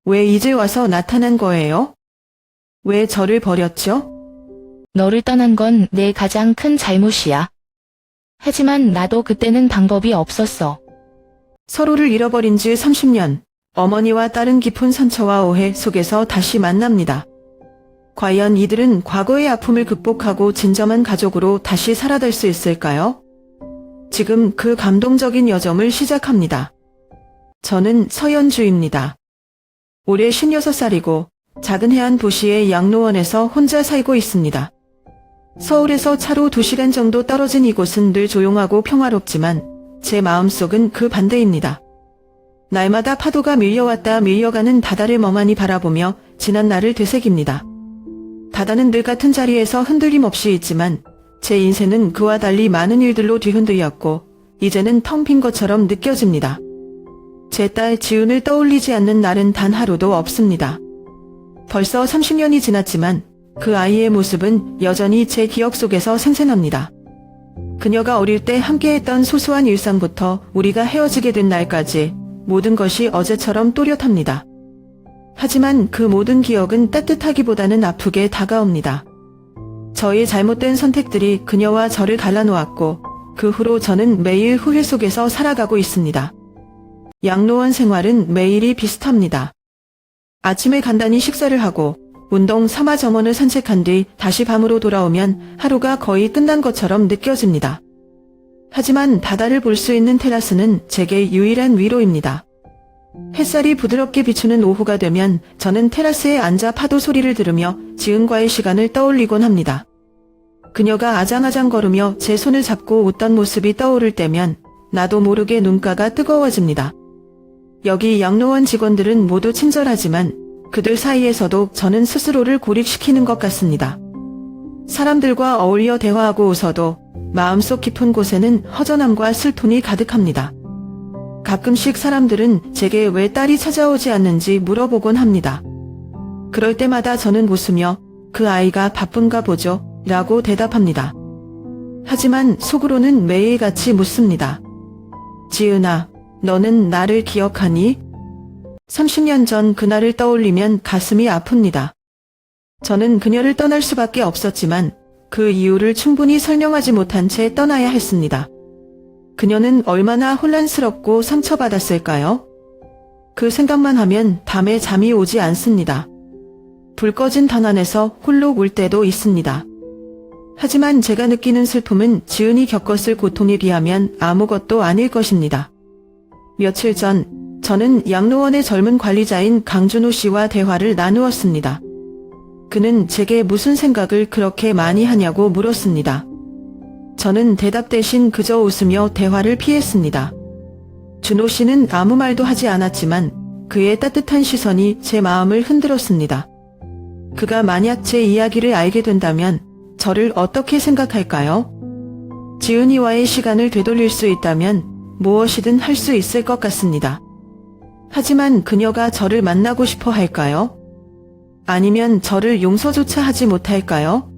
왜 이제 와서 나타난 거예요? 왜 저를 버렸죠? 너를 떠난 건 내 가장 큰 잘못이야. 하지만 나도 그때는 방법이 없었어. 서로를 잃어버린 지 30년, 어머니와 딸은 깊은 상처와 오해 속에서 다시 만납니다. 과연 이들은 과거의 아픔을 극복하고 진정한 가족으로 다시 살아갈 수 있을까요? 지금 그 감동적인 여정을 시작합니다. 저는 서연주입니다. 올해 56살이고 작은 해안 도시의 양로원에서 혼자 살고 있습니다. 서울에서 차로 2시간 정도 떨어진 이곳은 늘 조용하고 평화롭지만 제 마음속은 그 반대입니다. 날마다 파도가 밀려왔다 밀려가는 바다를 멍하니 바라보며 지난 날을 되새깁니다. 바다는 늘 같은 자리에서 흔들림 없이 있지만 제 인생은 그와 달리 많은 일들로 뒤흔들렸고 이제는 텅 빈 것처럼 느껴집니다. 제 딸 지은을 떠올리지 않는 날은 단 하루도 없습니다. 벌써 30년이 지났지만 그 아이의 모습은 여전히 제 기억 속에서 생생합니다. 그녀가 어릴 때 함께했던 소소한 일상부터 우리가 헤어지게 된 날까지 모든 것이 어제처럼 또렷합니다. 하지만 그 모든 기억은 따뜻하기보다는 아프게 다가옵니다. 저의 잘못된 선택들이 그녀와 저를 갈라놓았고 그 후로 저는 매일 후회 속에서 살아가고 있습니다. 양로원 생활은 매일이 비슷합니다. 아침에 간단히 식사를 하고 운동 삼아 정원을 산책한 뒤 다시 밤으로 돌아오면 하루가 거의 끝난 것처럼 느껴집니다. 하지만 바다를 볼 수 있는 테라스는 제게 유일한 위로입니다. 햇살이 부드럽게 비추는 오후가 되면 저는 테라스에 앉아 파도 소리를 들으며 지은과의 시간을 떠올리곤 합니다. 그녀가 아장아장 걸으며 제 손을 잡고 웃던 모습이 떠오를 때면 나도 모르게 눈가가 뜨거워집니다. 여기 양로원 직원들은 모두 친절하지만 그들 사이에서도 저는 스스로를 고립시키는 것 같습니다. 사람들과 어울려 대화하고 웃어도 마음속 깊은 곳에는 허전함과 슬픔이 가득합니다. 가끔씩 사람들은 제게 왜 딸이 찾아오지 않는지 물어보곤 합니다. 그럴 때마다 저는 웃으며 그 아이가 바쁜가 보죠 라고 대답합니다. 하지만 속으로는 매일같이 묻습니다. 지은아, 너는 나를 기억하니? 30년 전 그날을 떠올리면 가슴이 아픕니다. 저는 그녀를 떠날 수밖에 없었지만 그 이유를 충분히 설명하지 못한 채 떠나야 했습니다. 그녀는 얼마나 혼란스럽고 상처받았을까요? 그 생각만 하면 밤에 잠이 오지 않습니다. 불 꺼진 방 안에서 홀로 울 때도 있습니다. 하지만 제가 느끼는 슬픔은 지은이 겪었을 고통에 비하면 아무것도 아닐 것입니다. 며칠 전 저는 양로원의 젊은 관리자인 강준호 씨와 대화를 나누었습니다. 그는 제게 무슨 생각을 그렇게 많이 하냐고 물었습니다. 저는 대답 대신 그저 웃으며 대화를 피했습니다. 준호 씨는 아무 말도 하지 않았지만 그의 따뜻한 시선이 제 마음을 흔들었습니다. 그가 만약 제 이야기를 알게 된다면 저를 어떻게 생각할까요? 지은이와의 시간을 되돌릴 수 있다면 무엇이든 할 수 있을 것 같습니다. 하지만 그녀가 저를 만나고 싶어 할까요? 아니면 저를 용서조차 하지 못할까요?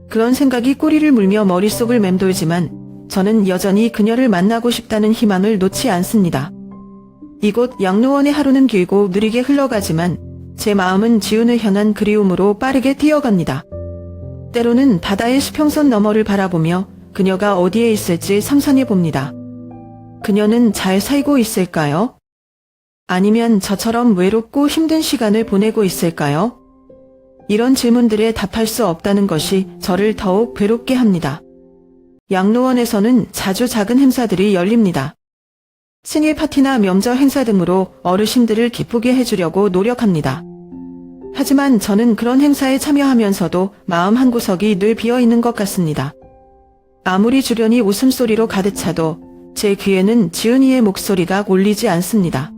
그런 생각이 꼬리를 물며 머릿속을 맴돌지만 저는 여전히 그녀를 만나고 싶다는 희망을 놓지 않습니다. 이곳 양로원의 하루는 길고 느리게 흘러가지만 제 마음은 지은을 향한 그리움으로 빠르게 뛰어갑니다. 때로는 바다의 수평선 너머를 바라보며 그녀가 어디에 있을지 상상해 봅니다. 그녀는 잘 살고 있을까요? 아니면 저처럼 외롭고 힘든 시간을 보내고 있을까요? 이런 질문들에 답할 수 없다는 것이 저를 더욱 괴롭게 합니다. 양로원에서는 자주 작은 행사들이 열립니다. 생일 파티나 명절 행사 등으로 어르신들을 기쁘게 해주려고 노력합니다. 하지만 저는 그런 행사에 참여하면서도 마음 한구석이 늘 비어있는 것 같습니다. 아무리 주변이 웃음소리로 가득 차도 제 귀에는 지은이의 목소리가 울리지 않습니다.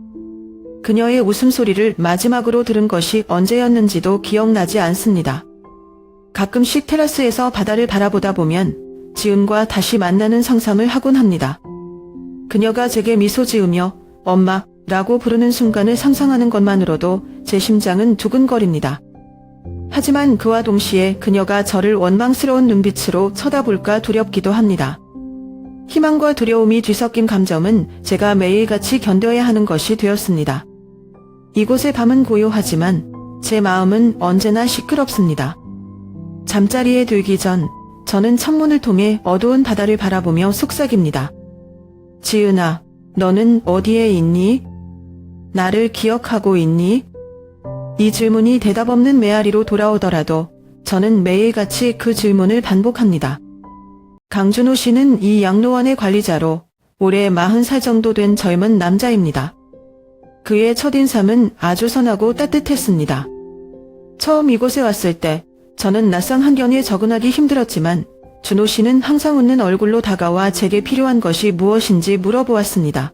그녀의 웃음소리를 마지막으로 들은 것이 언제였는지도 기억나지 않습니다. 가끔씩 테라스에서 바다를 바라보다 보면 지은과 다시 만나는 상상을 하곤 합니다. 그녀가 제게 미소 지으며 엄마 라고 부르는 순간을 상상하는 것만으로도 제 심장은 두근거립니다. 하지만 그와 동시에 그녀가 저를 원망스러운 눈빛으로 쳐다볼까 두렵기도 합니다. 희망과 두려움이 뒤섞인 감정은 제가 매일같이 견뎌야 하는 것이 되었습니다. 이곳의 밤은 고요하지만 제 마음은 언제나 시끄럽습니다. 잠자리에 들기 전 저는 창문을 통해 어두운 바다를 바라보며 속삭입니다. 지은아, 너는 어디에 있니? 나를 기억하고 있니? 이 질문이 대답 없는 메아리로 돌아오더라도 저는 매일같이 그 질문을 반복합니다. 강준호 씨는 이 양로원의 관리자로 올해 40살 정도 된 젊은 남자입니다. 그의 첫인상은 아주 선하고 따뜻했습니다. 처음 이곳에 왔을 때 저는 낯선 환경에 적응하기 힘들었지만 준호 씨는 항상 웃는 얼굴로 다가와 제게 필요한 것이 무엇인지 물어보았습니다.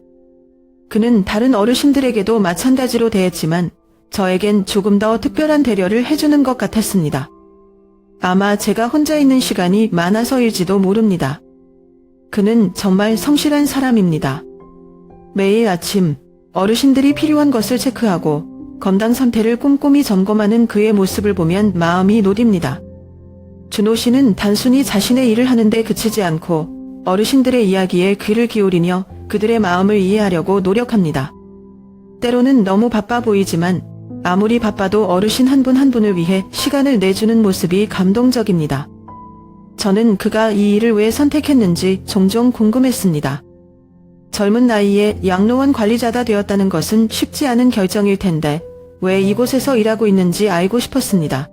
그는 다른 어르신들에게도 마찬가지로 대했지만 저에겐 조금 더 특별한 배려를 해주는 것 같았습니다. 아마 제가 혼자 있는 시간이 많아서일지도 모릅니다. 그는 정말 성실한 사람입니다. 매일 아침 어르신들이 필요한 것을 체크하고 건강 상태를 꼼꼼히 점검하는 그의 모습을 보면 마음이 놓입니다. 준호 씨는 단순히 자신의 일을 하는데 그치지 않고 어르신들의 이야기에 귀를 기울이며 그들의 마음을 이해하려고 노력합니다. 때로는 너무 바빠 보이지만 아무리 바빠도 어르신 한 분 한 분을 위해 시간을 내주는 모습이 감동적입니다. 저는 그가 이 일을 왜 선택했는지 종종 궁금했습니다. 젊은 나이에 양로원 관리자가 되었다는 것은 쉽지 않은 결정일 텐데 왜 이곳에서 일하고 있는지 알고 싶었습니다.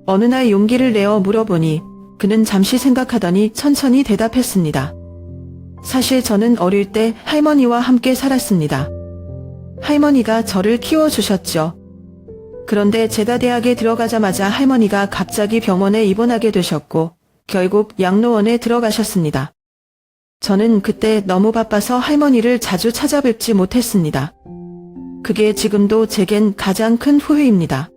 어느 날 용기를 내어 물어보니 그는 잠시 생각하더니 천천히 대답했습니다. 사실 저는 어릴 때 할머니와 함께 살았습니다. 할머니가 저를 키워주셨죠. 그런데 제가 대학에 들어가자마자 할머니가 갑자기 병원에 입원하게 되셨고 결국 양로원에 들어가셨습니다. 저는 그때 너무 바빠서 할머니를 자주 찾아뵙지 못했습니다. 그게 지금도 제겐 가장 큰 후회입니다.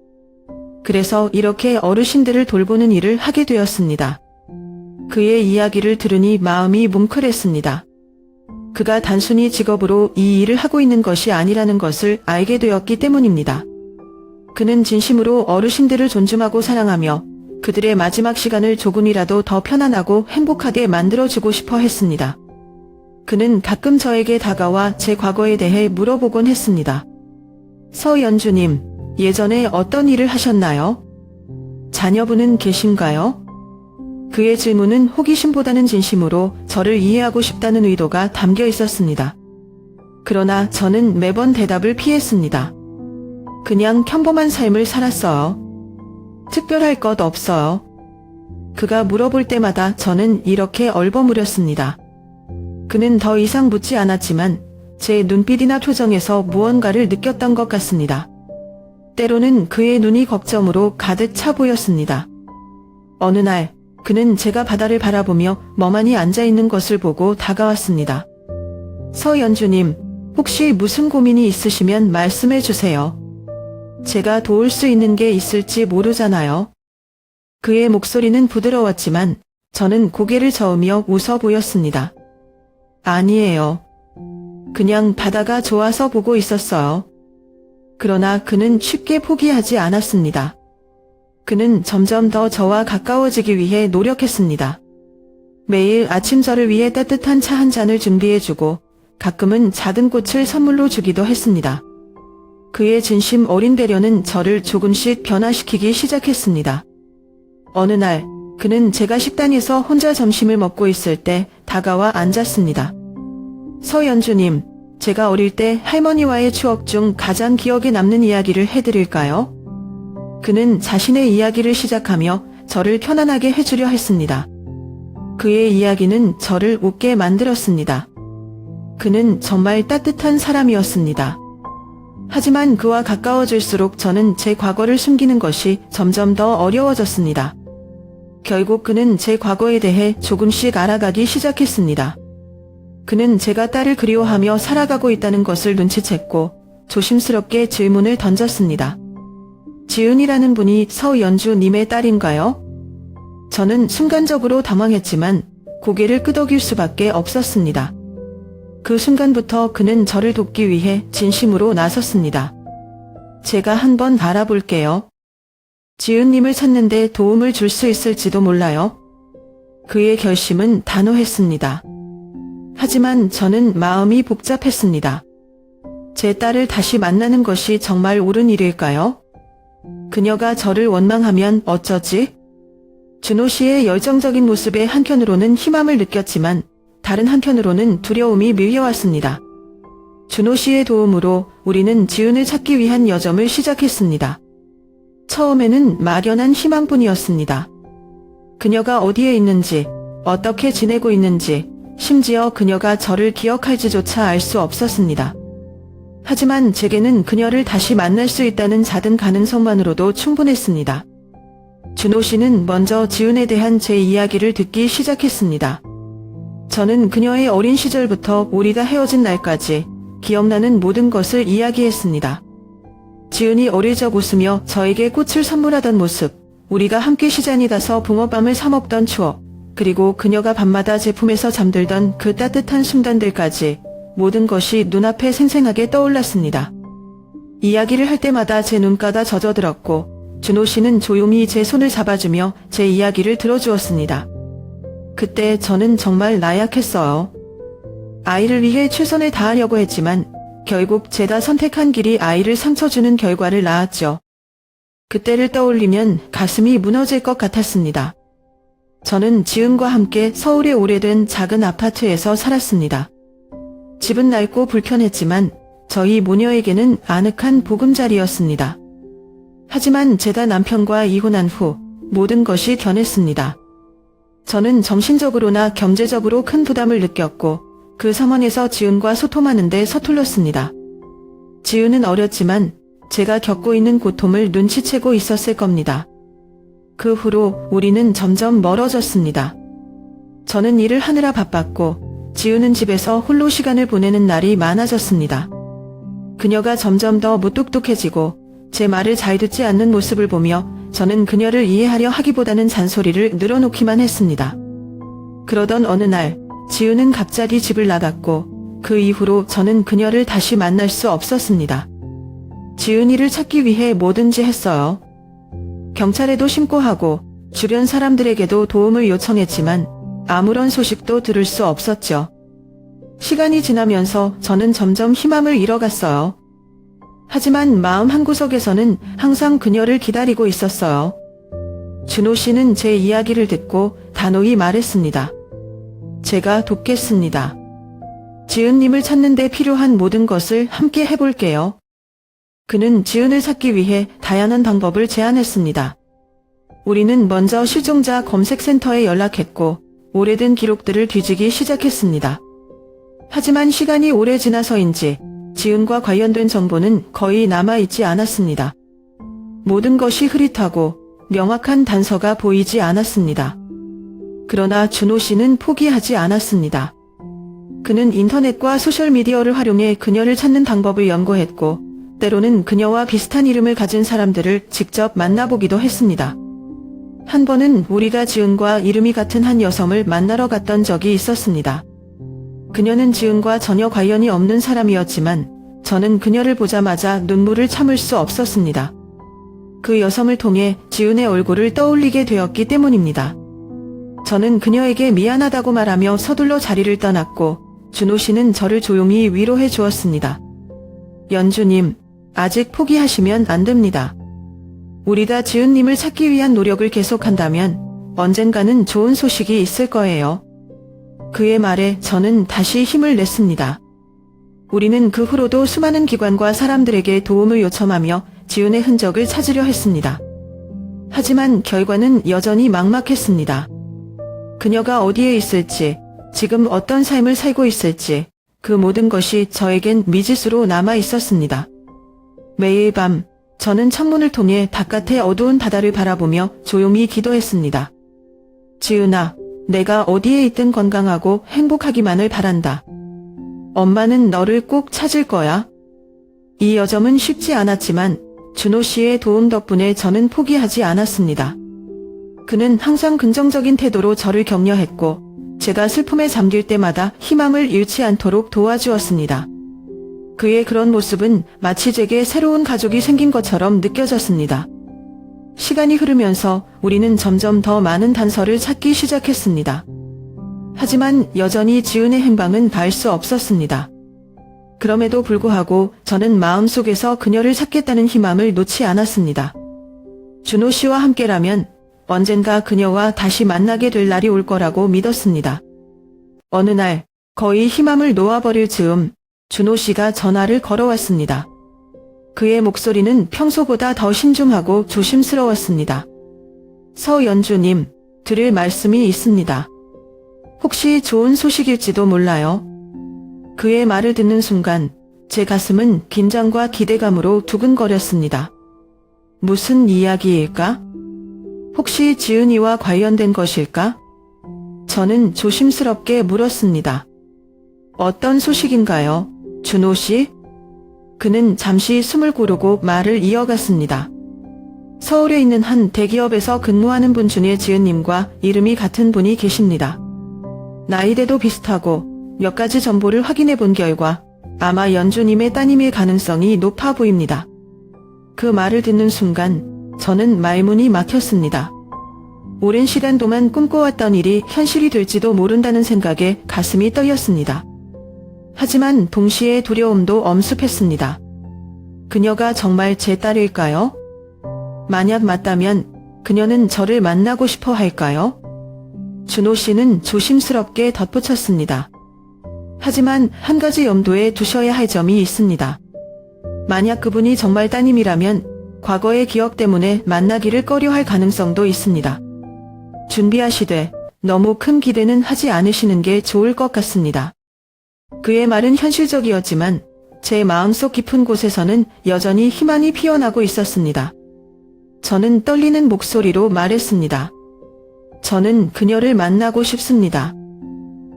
그래서 이렇게 어르신들을 돌보는 일을 하게 되었습니다. 그의 이야기를 들으니 마음이 뭉클했습니다. 그가 단순히 직업으로 이 일을 하고 있는 것이 아니라는 것을 알게 되었기 때문입니다. 그는 진심으로 어르신들을 존중하고 사랑하며 그들의 마지막 시간을 조금이라도 더 편안하고 행복하게 만들어주고 싶어 했습니다. 그는 가끔 저에게 다가와 제 과거에 대해 물어보곤 했습니다. 서연주님, 예전에 어떤 일을 하셨나요? 자녀분은 계신가요? 그의 질문은 호기심보다는 진심으로 저를 이해하고 싶다는 의도가 담겨 있었습니다. 그러나 저는 매번 대답을 피했습니다. 그냥 평범한 삶을 살았어요. 특별할 것 없어요. 그가 물어볼 때마다 저는 이렇게 얼버무렸습니다. 그는 더 이상 묻지 않았지만 제 눈빛이나 표정에서 무언가를 느꼈던 것 같습니다. 때로는 그의 눈이 걱정으로 가득 차 보였습니다. 어느 날 그는 제가 바다를 바라보며 멍하니 앉아있는 것을 보고 다가왔습니다. 서연주님, 혹시 무슨 고민이 있으시면 말씀해 주세요. 제가 도울 수 있는 게 있을지 모르잖아요. 그의 목소리는 부드러웠지만 저는 고개를 저으며 웃어 보였습니다. 아니에요. 그냥 바다가 좋아서 보고 있었어요. 그러나 그는 쉽게 포기하지 않았습니다. 그는 점점 더 저와 가까워지기 위해 노력했습니다. 매일 아침 저를 위해 따뜻한 차 한 잔을 준비해주고 가끔은 작은 꽃을 선물로 주기도 했습니다. 그의 진심 어린 배려는 저를 조금씩 변화시키기 시작했습니다. 어느 날 그는 제가 식당에서 혼자 점심을 먹고 있을 때 다가와 앉았습니다. 서연주님, 제가 어릴 때 할머니와의 추억 중 가장 기억에 남는 이야기를 해드릴까요? 그는 자신의 이야기를 시작하며 저를 편안하게 해주려 했습니다. 그의 이야기는 저를 웃게 만들었습니다. 그는 정말 따뜻한 사람이었습니다. 하지만 그와 가까워질수록 저는 제 과거를 숨기는 것이 점점 더 어려워졌습니다. 결국 그는 제 과거에 대해 조금씩 알아가기 시작했습니다. 그는 제가 딸을 그리워하며 살아가고 있다는 것을 눈치챘고 조심스럽게 질문을 던졌습니다. 지은이라는 분이 서연주님의 딸인가요? 저는 순간적으로 당황했지만 고개를 끄덕일 수밖에 없었습니다. 그 순간부터 그는 저를 돕기 위해 진심으로 나섰습니다. 제가 한번 알아볼게요. 지은님을 찾는데 도움을 줄 수 있을지도 몰라요. 그의 결심은 단호했습니다. 하지만 저는 마음이 복잡했습니다. 제 딸을 다시 만나는 것이 정말 옳은 일일까요? 그녀가 저를 원망하면 어쩌지? 준호 씨의 열정적인 모습에 한편으로는 희망을 느꼈지만 다른 한편으로는 두려움이 밀려왔습니다. 준호 씨의 도움으로 우리는 지은을 찾기 위한 여정을 시작했습니다. 처음에는 막연한 희망뿐이었습니다. 그녀가 어디에 있는지, 어떻게 지내고 있는지, 심지어 그녀가 저를 기억할지조차 알 수 없었습니다. 하지만 제게는 그녀를 다시 만날 수 있다는 작은 가능성만으로도 충분했습니다. 준호 씨는 먼저 지은에 대한 제 이야기를 듣기 시작했습니다. 저는 그녀의 어린 시절부터 우리가 헤어진 날까지 기억나는 모든 것을 이야기했습니다. 지은이 어릴 적 웃으며 저에게 꽃을 선물하던 모습, 우리가 함께 시장에 가서 붕어빵을 사 먹던 추억, 그리고 그녀가 밤마다 제 품에서 잠들던 그 따뜻한 순간들까지 모든 것이 눈앞에 생생하게 떠올랐습니다. 이야기를 할 때마다 제 눈가가 젖어들었고 준호 씨는 조용히 제 손을 잡아주며 제 이야기를 들어주었습니다. 그때 저는 정말 나약했어요. 아이를 위해 최선을 다하려고 했지만 결국 제가 선택한 길이 아이를 상처 주는 결과를 낳았죠. 그때를 떠올리면 가슴이 무너질 것 같았습니다. 저는 지은과 함께 서울의 오래된 작은 아파트에서 살았습니다. 집은 낡고 불편했지만 저희 모녀에게는 아늑한 보금자리였습니다. 하지만 제가 남편과 이혼한 후 모든 것이 변했습니다. 저는 정신적으로나 경제적으로 큰 부담을 느꼈고 그 상황에서 지은과 소통하는 데 서툴렀습니다. 지은은 어렸지만 제가 겪고 있는 고통을 눈치채고 있었을 겁니다. 그 후로 우리는 점점 멀어졌습니다. 저는 일을 하느라 바빴고 지은은 집에서 홀로 시간을 보내는 날이 많아졌습니다. 그녀가 점점 더 무뚝뚝해지고 제 말을 잘 듣지 않는 모습을 보며 저는 그녀를 이해하려 하기보다는 잔소리를 늘어놓기만 했습니다. 그러던 어느 날 지은은 갑자기 집을 나갔고 그 이후로 저는 그녀를 다시 만날 수 없었습니다. 지은이를 찾기 위해 뭐든지 했어요. 경찰에도 신고하고 주변 사람들에게도 도움을 요청했지만 아무런 소식도 들을 수 없었죠. 시간이 지나면서 저는 점점 희망을 잃어갔어요. 하지만 마음 한구석에서는 항상 그녀를 기다리고 있었어요. 준호 씨는 제 이야기를 듣고 단호히 말했습니다. 제가 돕겠습니다. 지은님을 찾는 데 필요한 모든 것을 함께 해볼게요. 그는 지은을 찾기 위해 다양한 방법을 제안했습니다. 우리는 먼저 실종자 검색센터에 연락했고 오래된 기록들을 뒤지기 시작했습니다. 하지만 시간이 오래 지나서인지 지은과 관련된 정보는 거의 남아있지 않았습니다. 모든 것이 흐릿하고 명확한 단서가 보이지 않았습니다. 그러나 준호 씨는 포기하지 않았습니다. 그는 인터넷과 소셜미디어를 활용해 그녀를 찾는 방법을 연구했고 때로는 그녀와 비슷한 이름을 가진 사람들을 직접 만나보기도 했습니다. 한 번은 우리가 지은과 이름이 같은 한 여성을 만나러 갔던 적이 있었습니다. 그녀는 지은과 전혀 관련이 없는 사람이었지만 저는 그녀를 보자마자 눈물을 참을 수 없었습니다. 그 여성을 통해 지은의 얼굴을 떠올리게 되었기 때문입니다. 저는 그녀에게 미안하다고 말하며 서둘러 자리를 떠났고 준호 씨는 저를 조용히 위로해 주었습니다. 연주님, 아직 포기하시면 안 됩니다. 우리가 지은님을 찾기 위한 노력을 계속한다면 언젠가는 좋은 소식이 있을 거예요. 그의 말에 저는 다시 힘을 냈습니다. 우리는 그 후로도 수많은 기관과 사람들에게 도움을 요청하며 지은의 흔적을 찾으려 했습니다. 하지만 결과는 여전히 막막했습니다. 그녀가 어디에 있을지, 지금 어떤 삶을 살고 있을지, 그 모든 것이 저에겐 미지수로 남아 있었습니다. 매일 밤 저는 창문을 통해 바깥의 어두운 바다를 바라보며 조용히 기도했습니다. 지은아, 내가 어디에 있든 건강하고 행복하기만을 바란다. 엄마는 너를 꼭 찾을 거야. 이 여정은 쉽지 않았지만 준호 씨의 도움 덕분에 저는 포기하지 않았습니다. 그는 항상 긍정적인 태도로 저를 격려했고 제가 슬픔에 잠길 때마다 희망을 잃지 않도록 도와주었습니다. 그의 그런 모습은 마치 제게 새로운 가족이 생긴 것처럼 느껴졌습니다. 시간이 흐르면서 우리는 점점 더 많은 단서를 찾기 시작했습니다. 하지만 여전히 지은의 행방은 알 수 없었습니다. 그럼에도 불구하고 저는 마음속에서 그녀를 찾겠다는 희망을 놓지 않았습니다. 준호 씨와 함께라면 언젠가 그녀와 다시 만나게 될 날이 올 거라고 믿었습니다. 어느 날 거의 희망을 놓아버릴 즈음 준호 씨가 전화를 걸어왔습니다. 그의 목소리는 평소보다 더 신중하고 조심스러웠습니다. 서연주님, 드릴 말씀이 있습니다. 혹시 좋은 소식일지도 몰라요. 그의 말을 듣는 순간 제 가슴은 긴장과 기대감으로 두근거렸습니다. 무슨 이야기일까? 혹시 지은이와 관련된 것일까? 저는 조심스럽게 물었습니다. 어떤 소식인가요, 준호 씨? 그는 잠시 숨을 고르고 말을 이어갔습니다. 서울에 있는 한 대기업에서 근무하는 분 중에 지은님과 이름이 같은 분이 계십니다. 나이대도 비슷하고 몇 가지 정보를 확인해 본 결과 아마 연주님의 따님일 가능성이 높아 보입니다. 그 말을 듣는 순간 저는 말문이 막혔습니다. 오랜 시간 동안 꿈꿔왔던 일이 현실이 될지도 모른다는 생각에 가슴이 떨렸습니다. 하지만 동시에 두려움도 엄습했습니다. 그녀가 정말 제 딸일까요? 만약 맞다면 그녀는 저를 만나고 싶어 할까요? 준호 씨는 조심스럽게 덧붙였습니다. 하지만 한 가지 염두에 두셔야 할 점이 있습니다. 만약 그분이 정말 따님이라면 과거의 기억 때문에 만나기를 꺼려할 가능성도 있습니다. 준비하시되 너무 큰 기대는 하지 않으시는 게 좋을 것 같습니다. 그의 말은 현실적이었지만 제 마음속 깊은 곳에서는 여전히 희망이 피어나고 있었습니다. 저는 떨리는 목소리로 말했습니다. 저는 그녀를 만나고 싶습니다.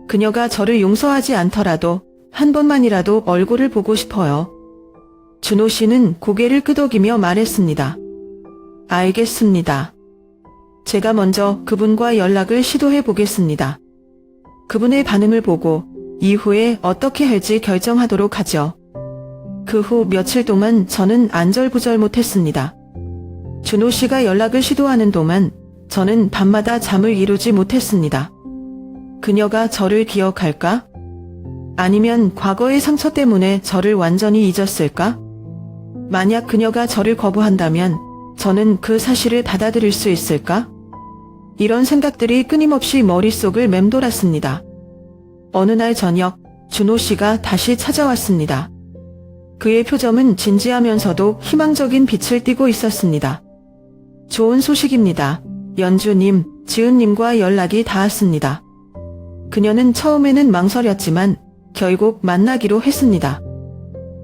그녀가 저를 용서하지 않더라도 한 번만이라도 얼굴을 보고 싶어요. 준호 씨는 고개를 끄덕이며 말했습니다. 알겠습니다. 제가 먼저 그분과 연락을 시도해 보겠습니다. 그분의 반응을 보고 이후에 어떻게 할지 결정하도록 하죠. 그 후 며칠 동안 저는 안절부절 못했습니다. 준호 씨가 연락을 시도하는 동안 저는 밤마다 잠을 이루지 못했습니다. 그녀가 저를 기억할까? 아니면 과거의 상처 때문에 저를 완전히 잊었을까? 만약 그녀가 저를 거부한다면 저는 그 사실을 받아들일 수 있을까? 이런 생각들이 끊임없이 머릿속을 맴돌았습니다. 어느 날 저녁, 준호 씨가 다시 찾아왔습니다. 그의 표정은 진지하면서도 희망적인 빛을 띠고 있었습니다. 좋은 소식입니다. 연주님, 지은님과 연락이 닿았습니다. 그녀는 처음에는 망설였지만 결국 만나기로 했습니다.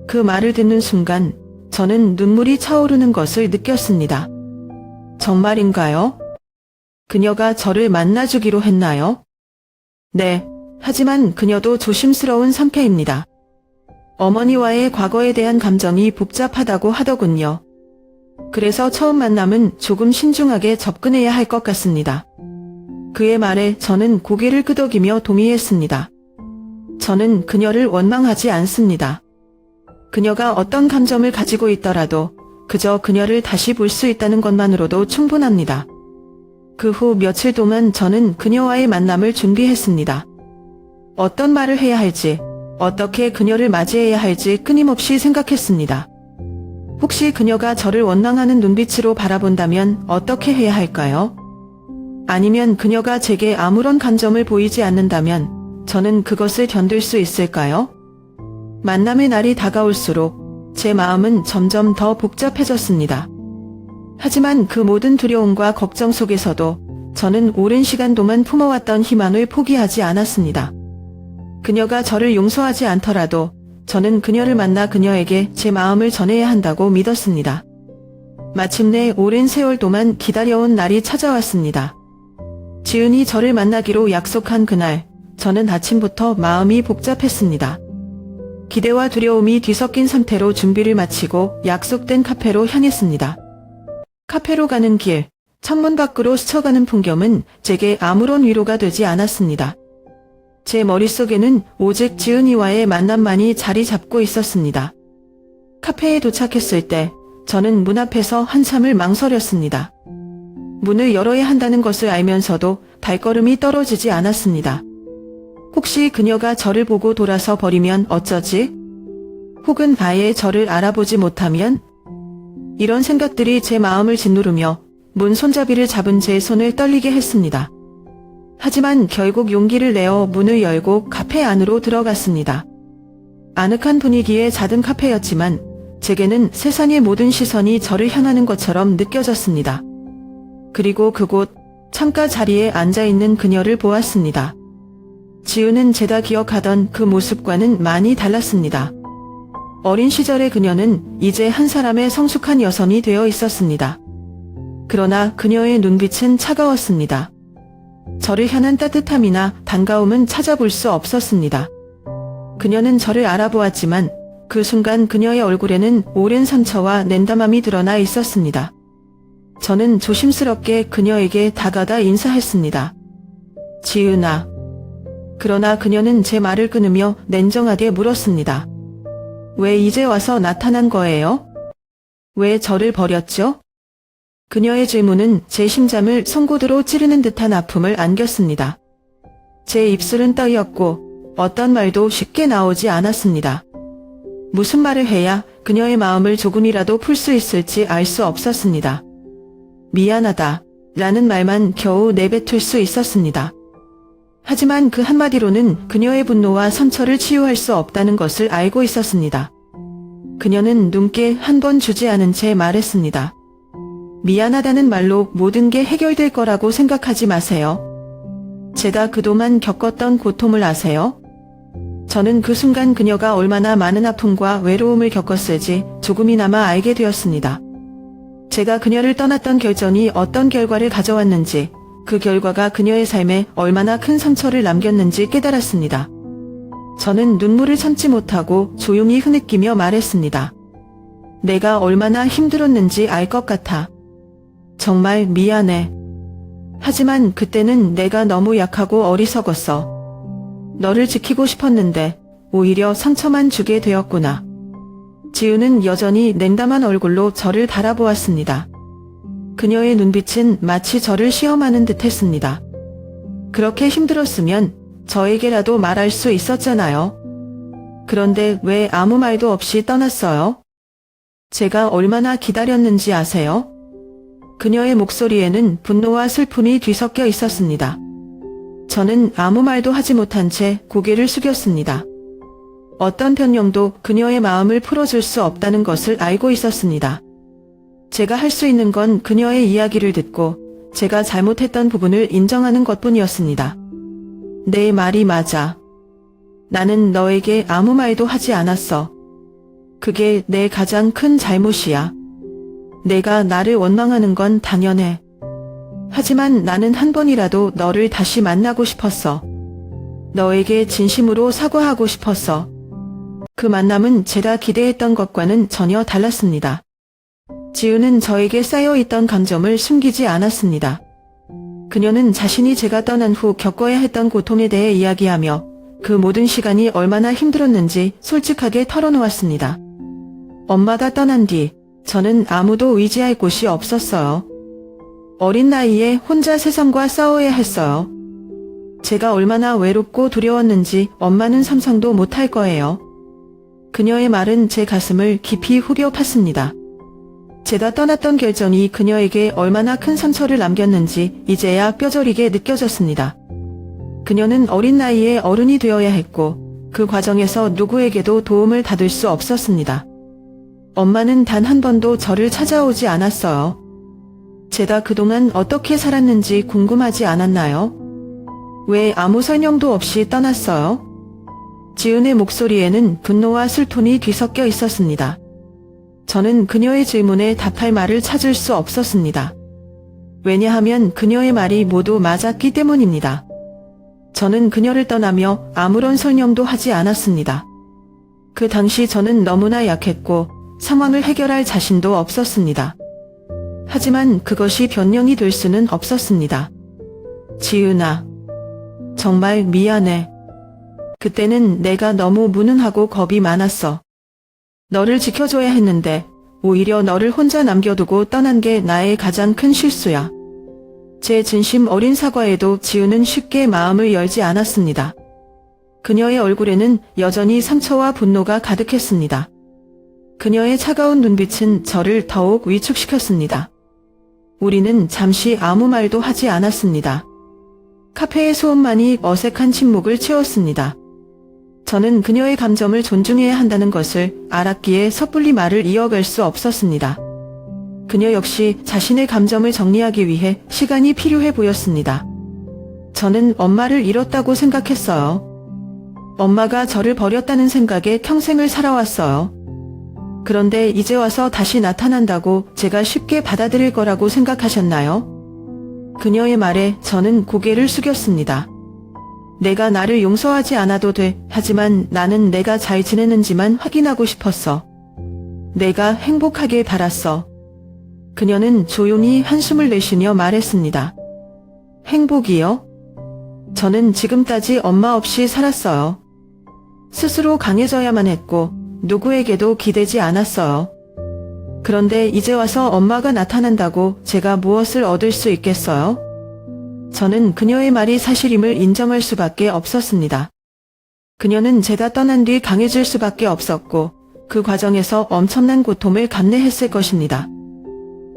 그 말을 듣는 순간 저는 눈물이 차오르는 것을 느꼈습니다. 정말인가요? 그녀가 저를 만나주기로 했나요? 네, 하지만 그녀도 조심스러운 상태입니다. 어머니와의 과거에 대한 감정이 복잡하다고 하더군요. 그래서 처음 만남은 조금 신중하게 접근해야 할 것 같습니다. 그의 말에 저는 고개를 끄덕이며 동의했습니다. 저는 그녀를 원망하지 않습니다. 그녀가 어떤 감정을 가지고 있더라도 그저 그녀를 다시 볼 수 있다는 것만으로도 충분합니다. 그 후 며칠 동안 저는 그녀와의 만남을 준비했습니다. 어떤 말을 해야 할지, 어떻게 그녀를 맞이해야 할지 끊임없이 생각했습니다. 혹시 그녀가 저를 원망하는 눈빛으로 바라본다면 어떻게 해야 할까요? 아니면 그녀가 제게 아무런 감정을 보이지 않는다면 저는 그것을 견딜 수 있을까요? 만남의 날이 다가올수록 제 마음은 점점 더 복잡해졌습니다. 하지만 그 모든 두려움과 걱정 속에서도 저는 오랜 시간 동안 품어왔던 희망을 포기하지 않았습니다. 그녀가 저를 용서하지 않더라도 저는 그녀를 만나 그녀에게 제 마음을 전해야 한다고 믿었습니다. 마침내 오랜 세월 동안 기다려온 날이 찾아왔습니다. 지은이 저를 만나기로 약속한 그날, 저는 아침부터 마음이 복잡했습니다. 기대와 두려움이 뒤섞인 상태로 준비를 마치고 약속된 카페로 향했습니다. 카페로 가는 길, 창문 밖으로 스쳐가는 풍경은 제게 아무런 위로가 되지 않았습니다. 제 머릿속에는 오직 지은이와의 만남만이 자리 잡고 있었습니다. 카페에 도착했을 때 저는 문 앞에서 한참을 망설였습니다. 문을 열어야 한다는 것을 알면서도 발걸음이 떨어지지 않았습니다. 혹시 그녀가 저를 보고 돌아서 버리면 어쩌지? 혹은 아예 저를 알아보지 못하면? 이런 생각들이 제 마음을 짓누르며 문 손잡이를 잡은 제 손을 떨리게 했습니다. 하지만 결국 용기를 내어 문을 열고 카페 안으로 들어갔습니다. 아늑한 분위기의 작은 카페였지만 제게는 세상의 모든 시선이 저를 향하는 것처럼 느껴졌습니다. 그리고 그곳 창가 자리에 앉아있는 그녀를 보았습니다. 지우는 제가 기억하던 그 모습과는 많이 달랐습니다. 어린 시절의 그녀는 이제 한 사람의 성숙한 여성이 되어 있었습니다. 그러나 그녀의 눈빛은 차가웠습니다. 저를 향한 따뜻함이나 반가움은 찾아볼 수 없었습니다. 그녀는 저를 알아보았지만 그 순간 그녀의 얼굴에는 오랜 상처와 냉담함이 드러나 있었습니다. 저는 조심스럽게 그녀에게 다가가 인사했습니다. 지은아. 그러나 그녀는 제 말을 끊으며 냉정하게 물었습니다. 왜 이제 와서 나타난 거예요? 왜 저를 버렸죠? 그녀의 질문은 제 심장을 송곳으로 찌르는 듯한 아픔을 안겼습니다. 제 입술은 떠이었고 어떤 말도 쉽게 나오지 않았습니다. 무슨 말을 해야 그녀의 마음을 조금이라도 풀 수 있을지 알 수 없었습니다. 미안하다 라는 말만 겨우 내뱉을 수 있었습니다. 하지만 그 한마디로는 그녀의 분노와 상처를 치유할 수 없다는 것을 알고 있었습니다. 그녀는 눈께 한 번 주지 않은 채 말했습니다. 미안하다는 말로 모든 게 해결될 거라고 생각하지 마세요. 제가 그동안 겪었던 고통을 아세요? 저는 그 순간 그녀가 얼마나 많은 아픔과 외로움을 겪었을지 조금이나마 알게 되었습니다. 제가 그녀를 떠났던 결정이 어떤 결과를 가져왔는지, 그 결과가 그녀의 삶에 얼마나 큰 상처를 남겼는지 깨달았습니다. 저는 눈물을 참지 못하고 조용히 흐느끼며 말했습니다. 내가 얼마나 힘들었는지 알 것 같아. 정말 미안해. 하지만 그때는 내가 너무 약하고 어리석었어. 너를 지키고 싶었는데 오히려 상처만 주게 되었구나. 지우는 여전히 냉담한 얼굴로 저를 바라보았습니다. 그녀의 눈빛은 마치 저를 시험하는 듯 했습니다. 그렇게 힘들었으면 저에게라도 말할 수 있었잖아요. 그런데 왜 아무 말도 없이 떠났어요? 제가 얼마나 기다렸는지 아세요? 그녀의 목소리에는 분노와 슬픔이 뒤섞여 있었습니다. 저는 아무 말도 하지 못한 채 고개를 숙였습니다. 어떤 변명도 그녀의 마음을 풀어줄 수 없다는 것을 알고 있었습니다. 제가 할 수 있는 건 그녀의 이야기를 듣고 제가 잘못했던 부분을 인정하는 것뿐이었습니다. 내 말이 맞아. 나는 너에게 아무 말도 하지 않았어. 그게 내 가장 큰 잘못이야. 내가 나를 원망하는 건 당연해. 하지만 나는 한 번이라도 너를 다시 만나고 싶었어. 너에게 진심으로 사과하고 싶었어. 그 만남은 제가 기대했던 것과는 전혀 달랐습니다. 지우는 저에게 쌓여있던 감정을 숨기지 않았습니다. 그녀는 자신이 제가 떠난 후 겪어야 했던 고통에 대해 이야기하며 그 모든 시간이 얼마나 힘들었는지 솔직하게 털어놓았습니다. 엄마가 떠난 뒤 저는 아무도 의지할 곳이 없었어요. 어린 나이에 혼자 세상과 싸워야 했어요. 제가 얼마나 외롭고 두려웠는지 엄마는 상상도 못할 거예요. 그녀의 말은 제 가슴을 깊이 후벼 팠습니다. 제가 떠났던 결정이 그녀에게 얼마나 큰 상처를 남겼는지 이제야 뼈저리게 느껴졌습니다. 그녀는 어린 나이에 어른이 되어야 했고 그 과정에서 누구에게도 도움을 받을 수 없었습니다. 엄마는 단 한 번도 저를 찾아오지 않았어요. 제가 그동안 어떻게 살았는지 궁금하지 않았나요? 왜 아무 설명도 없이 떠났어요? 지은의 목소리에는 분노와 슬픔이 뒤섞여 있었습니다. 저는 그녀의 질문에 답할 말을 찾을 수 없었습니다. 왜냐하면 그녀의 말이 모두 맞았기 때문입니다. 저는 그녀를 떠나며 아무런 설명도 하지 않았습니다. 그 당시 저는 너무나 약했고 상황을 해결할 자신도 없었습니다. 하지만 그것이 변명이 될 수는 없었습니다. 지은아, 정말 미안해. 그때는 내가 너무 무능하고 겁이 많았어. 너를 지켜줘야 했는데 오히려 너를 혼자 남겨두고 떠난 게 나의 가장 큰 실수야. 제 진심 어린 사과에도 지우는 쉽게 마음을 열지 않았습니다. 그녀의 얼굴에는 여전히 상처와 분노가 가득했습니다. 그녀의 차가운 눈빛은 저를 더욱 위축시켰습니다. 우리는 잠시 아무 말도 하지 않았습니다. 카페의 소음만이 어색한 침묵을 채웠습니다. 저는 그녀의 감정을 존중해야 한다는 것을 알았기에 섣불리 말을 이어갈 수 없었습니다. 그녀 역시 자신의 감정을 정리하기 위해 시간이 필요해 보였습니다. 저는 엄마를 잃었다고 생각했어요. 엄마가 저를 버렸다는 생각에 평생을 살아왔어요. 그런데 이제 와서 다시 나타난다고 제가 쉽게 받아들일 거라고 생각하셨나요? 그녀의 말에 저는 고개를 숙였습니다. 내가 나를 용서하지 않아도 돼. 하지만 나는 내가 잘 지내는지만 확인하고 싶었어. 내가 행복하길 바랐어. 그녀는 조용히 한숨을 내쉬며 말했습니다. 행복이요? 저는 지금까지 엄마 없이 살았어요. 스스로 강해져야만 했고 누구에게도 기대지 않았어요. 그런데 이제 와서 엄마가 나타난다고 제가 무엇을 얻을 수 있겠어요? 저는 그녀의 말이 사실임을 인정할 수밖에 없었습니다. 그녀는 제가 떠난 뒤 강해질 수밖에 없었고 그 과정에서 엄청난 고통을 감내했을 것입니다.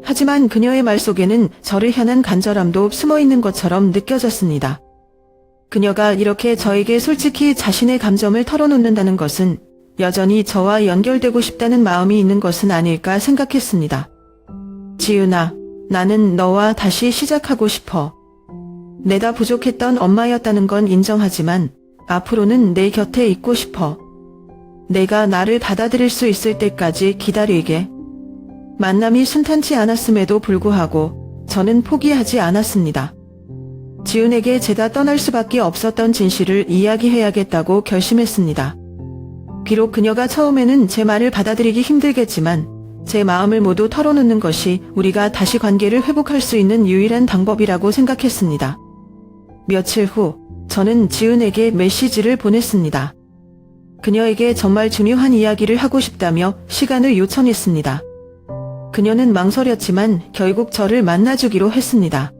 하지만 그녀의 말 속에는 저를 향한 간절함도 숨어있는 것처럼 느껴졌습니다. 그녀가 이렇게 저에게 솔직히 자신의 감정을 털어놓는다는 것은 여전히 저와 연결되고 싶다는 마음이 있는 것은 아닐까 생각했습니다. 지은아, 나는 너와 다시 시작하고 싶어. 내가 부족했던 엄마였다는 건 인정하지만 앞으로는 내 곁에 있고 싶어. 내가 나를 받아들일 수 있을 때까지 기다리게. 만남이 순탄치 않았음에도 불구하고 저는 포기하지 않았습니다. 지은에게 제가 떠날 수밖에 없었던 진실을 이야기해야겠다고 결심했습니다. 비록 그녀가 처음에는 제 말을 받아들이기 힘들겠지만 제 마음을 모두 털어놓는 것이 우리가 다시 관계를 회복할 수 있는 유일한 방법이라고 생각했습니다. 며칠 후 저는 지은에게 메시지를 보냈습니다. 그녀에게 정말 중요한 이야기를 하고 싶다며 시간을 요청했습니다. 그녀는 망설였지만 결국 저를 만나주기로 했습니다.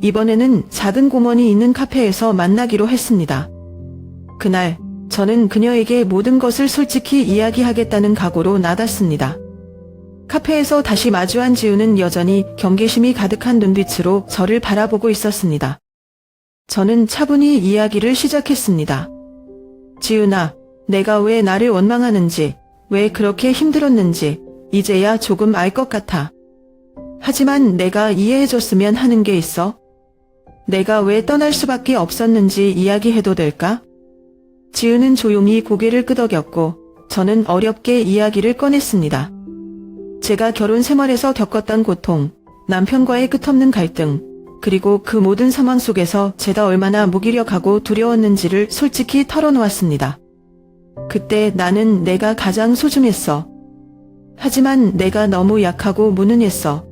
이번에는 작은 공원이 있는 카페에서 만나기로 했습니다. 그날 저는 그녀에게 모든 것을 솔직히 이야기하겠다는 각오로 나갔습니다. 카페에서 다시 마주한 지우는 여전히 경계심이 가득한 눈빛으로 저를 바라보고 있었습니다. 저는 차분히 이야기를 시작했습니다. 지은아, 내가 왜 나를 원망하는지, 왜 그렇게 힘들었는지 이제야 조금 알 것 같아. 하지만 내가 이해해줬으면 하는 게 있어. 내가 왜 떠날 수밖에 없었는지 이야기해도 될까? 지은은 조용히 고개를 끄덕였고 저는 어렵게 이야기를 꺼냈습니다. 제가 결혼 생활에서 겪었던 고통, 남편과의 끝없는 갈등, 그리고 그 모든 상황 속에서 제가 얼마나 무기력하고 두려웠는지를 솔직히 털어놓았습니다. 그때 나는 내가 가장 소중했어. 하지만 내가 너무 약하고 무능했어.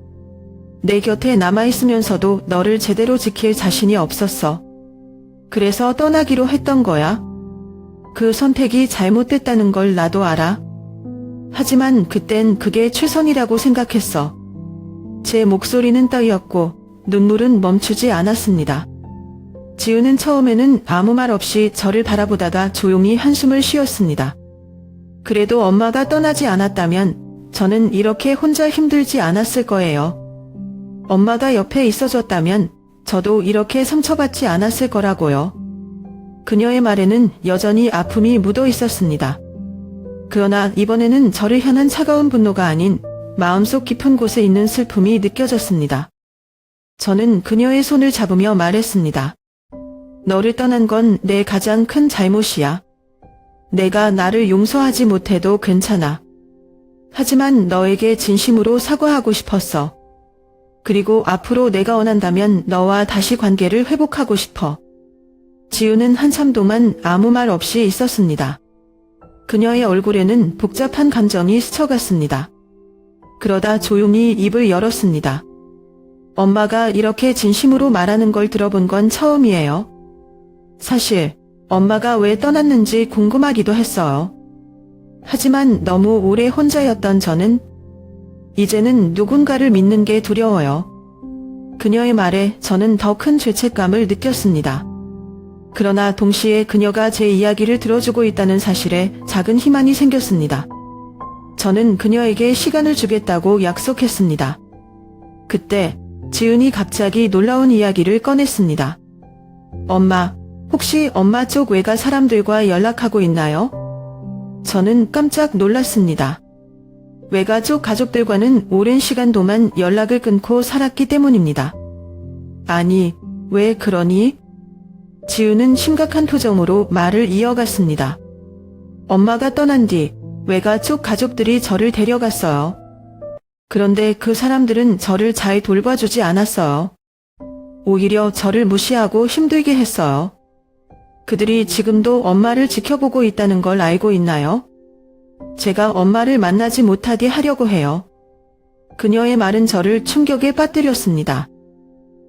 내 곁에 남아있으면서도 너를 제대로 지킬 자신이 없었어. 그래서 떠나기로 했던 거야. 그 선택이 잘못됐다는 걸 나도 알아. 하지만 그땐 그게 최선이라고 생각했어. 제 목소리는 떨렸고 눈물은 멈추지 않았습니다. 지우는 처음에는 아무 말 없이 저를 바라보다가 조용히 한숨을 쉬었습니다. 그래도 엄마가 떠나지 않았다면 저는 이렇게 혼자 힘들지 않았을 거예요. 엄마가 옆에 있어줬다면 저도 이렇게 상처받지 않았을 거라고요. 그녀의 말에는 여전히 아픔이 묻어 있었습니다. 그러나 이번에는 저를 향한 차가운 분노가 아닌 마음속 깊은 곳에 있는 슬픔이 느껴졌습니다. 저는 그녀의 손을 잡으며 말했습니다. 너를 떠난 건 내 가장 큰 잘못이야. 내가 나를 용서하지 못해도 괜찮아. 하지만 너에게 진심으로 사과하고 싶었어. 그리고 앞으로 내가 원한다면 너와 다시 관계를 회복하고 싶어. 지우는 한참 동안 아무 말 없이 있었습니다. 그녀의 얼굴에는 복잡한 감정이 스쳐갔습니다. 그러다 조용히 입을 열었습니다. 엄마가 이렇게 진심으로 말하는 걸 들어본 건 처음이에요. 사실 엄마가 왜 떠났는지 궁금하기도 했어요. 하지만 너무 오래 혼자였던 저는 이제는 누군가를 믿는 게 두려워요. 그녀의 말에 저는 더 큰 죄책감을 느꼈습니다. 그러나 동시에 그녀가 제 이야기를 들어주고 있다는 사실에 작은 희망이 생겼습니다. 저는 그녀에게 시간을 주겠다고 약속했습니다. 그때 지은이 갑자기 놀라운 이야기를 꺼냈습니다. 엄마, 혹시 엄마 쪽 외가 사람들과 연락하고 있나요? 저는 깜짝 놀랐습니다. 외가 쪽 가족들과는 오랜 시간 동안 연락을 끊고 살았기 때문입니다. 아니, 왜 그러니? 지은은 심각한 표정으로 말을 이어갔습니다. 엄마가 떠난 뒤 외가 쪽 가족들이 저를 데려갔어요. 그런데 그 사람들은 저를 잘 돌봐주지 않았어요. 오히려 저를 무시하고 힘들게 했어요. 그들이 지금도 엄마를 지켜보고 있다는 걸 알고 있나요? 제가 엄마를 만나지 못하게 하려고 해요. 그녀의 말은 저를 충격에 빠뜨렸습니다.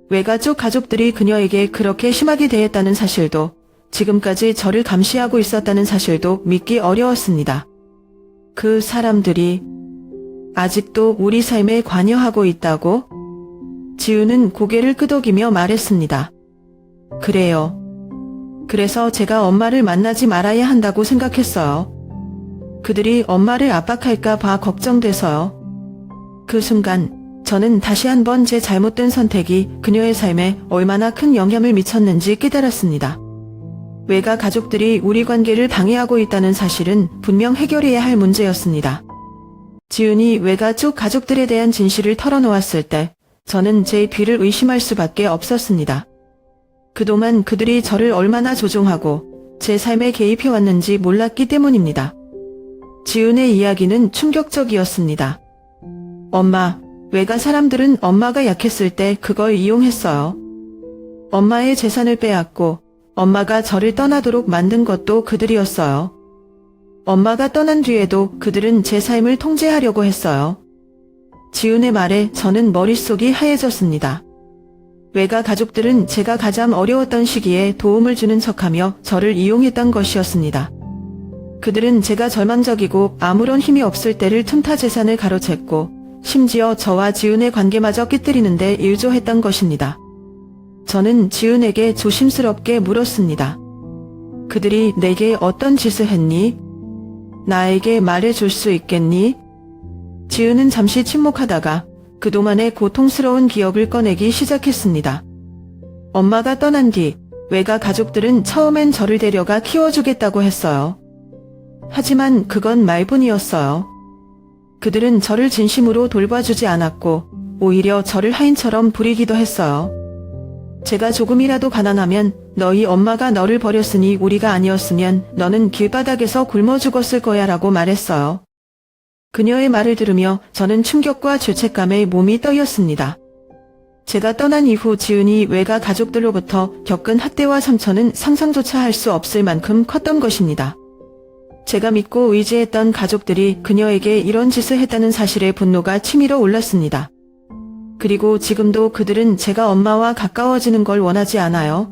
외가족 가족들이 그녀에게 그렇게 심하게 대했다는 사실도, 지금까지 저를 감시하고 있었다는 사실도 믿기 어려웠습니다. 그 사람들이 아직도 우리 삶에 관여하고 있다고? 지우는 고개를 끄덕이며 말했습니다. 그래요. 그래서 제가 엄마를 만나지 말아야 한다고 생각했어요. 그들이 엄마를 압박할까 봐 걱정돼서요. 그 순간 저는 다시 한번 제 잘못된 선택이 그녀의 삶에 얼마나 큰 영향을 미쳤는지 깨달았습니다. 외가 가족들이 우리 관계를 방해하고 있다는 사실은 분명 해결해야 할 문제였습니다. 지은이 외가 쪽 가족들에 대한 진실을 털어놓았을 때 저는 제 뒤를 의심할 수밖에 없었습니다. 그동안 그들이 저를 얼마나 조종하고 제 삶에 개입해왔는지 몰랐기 때문입니다. 지은의 이야기는 충격적이었습니다. 엄마, 외가 사람들은 엄마가 약했을 때 그걸 이용했어요. 엄마의 재산을 빼앗고 엄마가 저를 떠나도록 만든 것도 그들이었어요. 엄마가 떠난 뒤에도 그들은 제 삶을 통제하려고 했어요. 지은의 말에 저는 머릿속이 하얘졌습니다. 외가 가족들은 제가 가장 어려웠던 시기에 도움을 주는 척하며 저를 이용했던 것이었습니다. 그들은 제가 절망적이고 아무런 힘이 없을 때를 틈타 재산을 가로챘고 심지어 저와 지은의 관계마저 깨뜨리는데 일조했던 것입니다. 저는 지은에게 조심스럽게 물었습니다. 그들이 내게 어떤 짓을 했니? 나에게 말해줄 수 있겠니? 지은은 잠시 침묵하다가 그동안의 고통스러운 기억을 꺼내기 시작했습니다. 엄마가 떠난 뒤 외가 가족들은 처음엔 저를 데려가 키워주겠다고 했어요. 하지만 그건 말뿐이었어요. 그들은 저를 진심으로 돌봐주지 않았고 오히려 저를 하인처럼 부리기도 했어요. 제가 조금이라도 가난하면 너희 엄마가 너를 버렸으니 우리가 아니었으면 너는 길바닥에서 굶어 죽었을 거야 라고 말했어요. 그녀의 말을 들으며 저는 충격과 죄책감에 몸이 떨렸습니다. 제가 떠난 이후 지은이 외가 가족들로부터 겪은 학대와 상처는 상상조차 할 수 없을 만큼 컸던 것입니다. 제가 믿고 의지했던 가족들이 그녀에게 이런 짓을 했다는 사실에 분노가 치밀어 올랐습니다. 그리고 지금도 그들은 제가 엄마와 가까워지는 걸 원하지 않아요.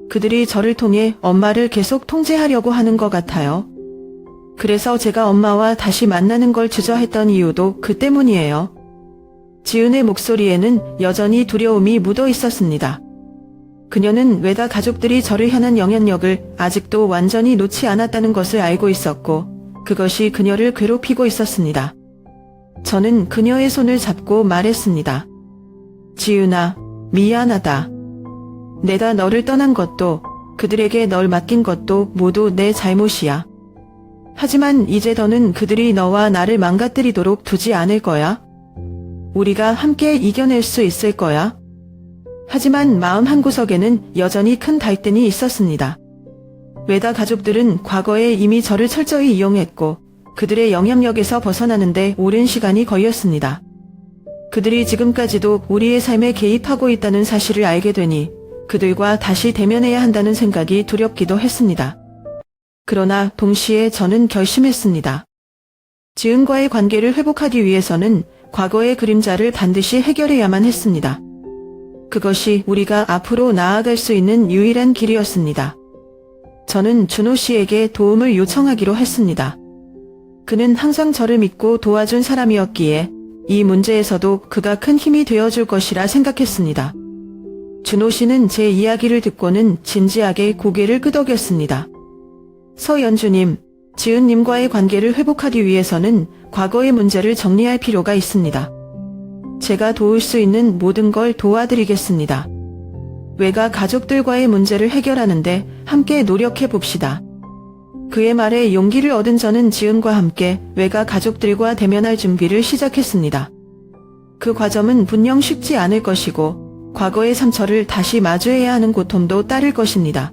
그들이 저를 통해 엄마를 계속 통제하려고 하는 것 같아요. 그래서 제가 엄마와 다시 만나는 걸 주저했던 이유도 그 때문이에요. 지은의 목소리에는 여전히 두려움이 묻어 있었습니다. 그녀는 외가 가족들이 저를 향한 영향력을 아직도 완전히 놓지 않았다는 것을 알고 있었고 그것이 그녀를 괴롭히고 있었습니다. 저는 그녀의 손을 잡고 말했습니다. 지은아, 미안하다. 내가 너를 떠난 것도 그들에게 널 맡긴 것도 모두 내 잘못이야. 하지만 이제 더는 그들이 너와 나를 망가뜨리도록 두지 않을 거야. 우리가 함께 이겨낼 수 있을 거야. 하지만 마음 한구석에는 여전히 큰 갈등이 있었습니다. 외가 가족들은 과거에 이미 저를 철저히 이용했고 그들의 영향력에서 벗어나는데 오랜 시간이 걸렸습니다. 그들이 지금까지도 우리의 삶에 개입하고 있다는 사실을 알게 되니 그들과 다시 대면해야 한다는 생각이 두렵기도 했습니다. 그러나 동시에 저는 결심했습니다. 지은과의 관계를 회복하기 위해서는 과거의 그림자를 반드시 해결해야만 했습니다. 그것이 우리가 앞으로 나아갈 수 있는 유일한 길이었습니다. 저는 준호 씨에게 도움을 요청하기로 했습니다. 그는 항상 저를 믿고 도와준 사람이었기에 이 문제에서도 그가 큰 힘이 되어줄 것이라 생각했습니다. 준호 씨는 제 이야기를 듣고는 진지하게 고개를 끄덕였습니다. 서연주님, 지은님과의 관계를 회복하기 위해서는 과거의 문제를 정리할 필요가 있습니다. 제가 도울 수 있는 모든 걸 도와드리겠습니다. 외가 가족들과의 문제를 해결하는데 함께 노력해 봅시다. 그의 말에 용기를 얻은 저는 지은과 함께 외가 가족들과 대면할 준비를 시작했습니다. 그 과정은 분명 쉽지 않을 것이고 과거의 상처를 다시 마주해야 하는 고통도 따를 것입니다.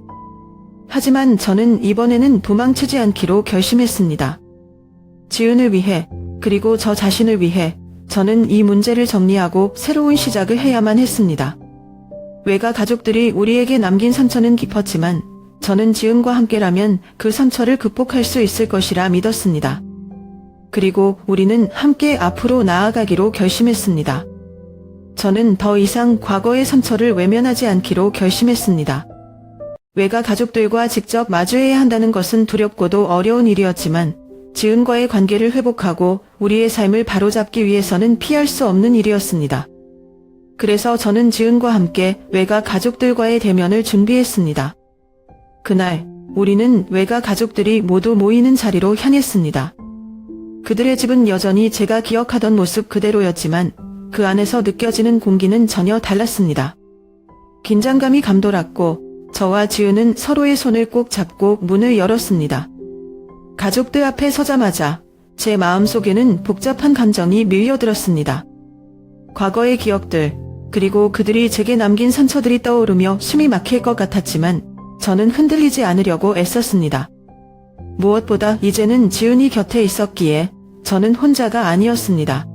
하지만 저는 이번에는 도망치지 않기로 결심했습니다. 지은을 위해, 그리고 저 자신을 위해 저는 이 문제를 정리하고 새로운 시작을 해야만 했습니다. 외가 가족들이 우리에게 남긴 상처는 깊었지만 저는 지은과 함께라면 그 상처를 극복할 수 있을 것이라 믿었습니다. 그리고 우리는 함께 앞으로 나아가기로 결심했습니다. 저는 더 이상 과거의 상처를 외면하지 않기로 결심했습니다. 외가 가족들과 직접 마주해야 한다는 것은 두렵고도 어려운 일이었지만 지은과의 관계를 회복하고 우리의 삶을 바로잡기 위해서는 피할 수 없는 일이었습니다. 그래서 저는 지은과 함께 외가 가족들과의 대면을 준비했습니다. 그날 우리는 외가 가족들이 모두 모이는 자리로 향했습니다. 그들의 집은 여전히 제가 기억하던 모습 그대로였지만 그 안에서 느껴지는 공기는 전혀 달랐습니다. 긴장감이 감돌았고 저와 지은은 서로의 손을 꼭 잡고 문을 열었습니다. 가족들 앞에 서자마자 제 마음속에는 복잡한 감정이 밀려들었습니다. 과거의 기억들, 그리고 그들이 제게 남긴 상처들이 떠오르며 숨이 막힐 것 같았지만 저는 흔들리지 않으려고 애썼습니다. 무엇보다 이제는 지은이 곁에 있었기에 저는 혼자가 아니었습니다.